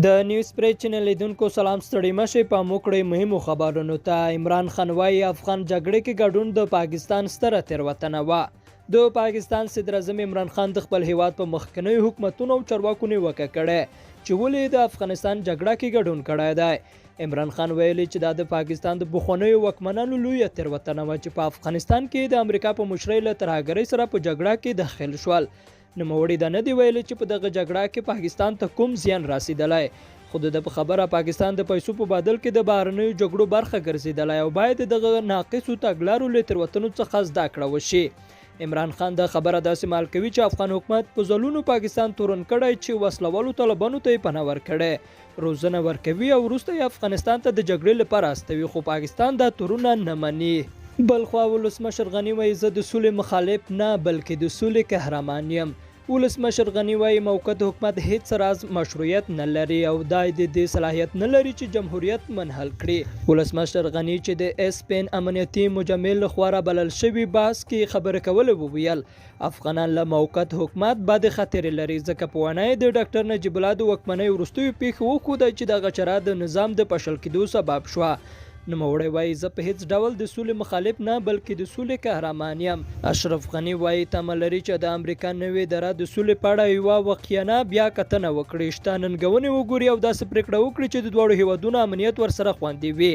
د نیوز پری چینل لیدونکو سلام ستړي مشه په موکړې مهمو خبرونو ته عمران خان وايي افغان جګړې کې ګډون د پاکستان ستره تېروتنه وه د پاکستان صدر اعظم عمران خان د خپل هیواد په مخکنیو حکومتونو او چارواکو نیوکه کړې چې ولې د افغانستان جګړه کې ګډون کړی دی عمران خان ویلي چې دا د پاکستان د بخونیو واکمنانو لویه تېروتنه وه چې په افغانستان کې د امریکا په مشرۍ له ترهګرۍ سره په جګړه کې داخل شول نوموړي دا نه دی ویلي چې په دغه جګړه کې پاکستان ته کوم زیان رسیدلی خو د په خبره پاکستان د پیسو په بدل کې د بهرنیو جګړو برخه ګرځېدلی او باید دغه ناقصو تګلارو له تېروتنو څخه زده کړه وشي عمران خان دا خبره داسې مال کوي چې افغان حکومت په ځلونو پاکستان تورن کړی چې وسلوالو طالبانو ته یې پناه ورکړی روزنه ورکوي او وروسته یې افغانستان ته د جګړې لپاره استوي خو پاکستان دا تورونه نه مني بلخوا ولسمشر غني وایي زه د سولې مخالف نه بلکې د سولې قهرمان یم ولسمشر غني وایي موقت حکومت هیڅ راز مشروعیت نه لري او دا د دې صلاحیت نه لري چې جمهوریت منحل کړي ولسمشر غني چې د اس پین امنیتي مجمل لخوا بلل شوی بحث کې خبرې کول وویل افغانان له موقت حکومت بد خطر لري ځکه په وانه د ډاکټر نجیب الله د وکمنۍ وروستیو پیښو وښوده چې دغه چاره د نظام د پاشل کېدو سبب شوه نوموړی وایي زه په هیڅ ډول د سولې مخالف نه بلکې د سولې قهرمان یم اشرف غني وایي تمه لري چې د امریکا نوې دره د سولې په اړه یوه واقعیانه بیا کتنه وکړي شته ننګونې وګوري او داسې پرېکړه وکړي چې د دواړو هیوادونو امنیت ورسره خوندي وي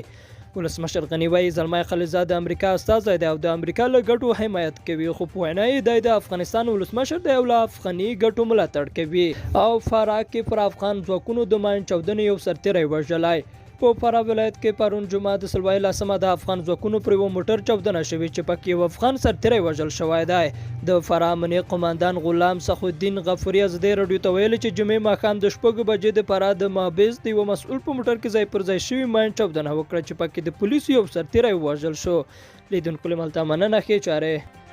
ولسمشر غني وایي زلمای خلیلزاد د امریکا استازی دی او د امریکا له ګټو حمایت کوي خو په وینا یې دی د افغانستان ولسمشر دی او له افغاني ګټو ملاتړ کوي او فراه کې پر افغان ځواکونو د ماین چاودنې یو سرتیری وژلی په فراه ولایت کې پرون جمعه د سلوای لسمه د افغان ځواکونو پر یوه موټر چاودنه شوې چې پکې یو افغان سرتیری وژل شوی دی د فراه امنیه قماندان غلام سخودین غفوري ازدی راډیو ته ویلي چې جمعې ماښام د 6 بجې د فراه د مابز د یوه مسؤل په موټر کې ځای پر ځای شوي ماین چاودنه وکړه چې پکې د پولیسو یو سرتیری وژل شو لیدونکو له ملته مننه ښې چارې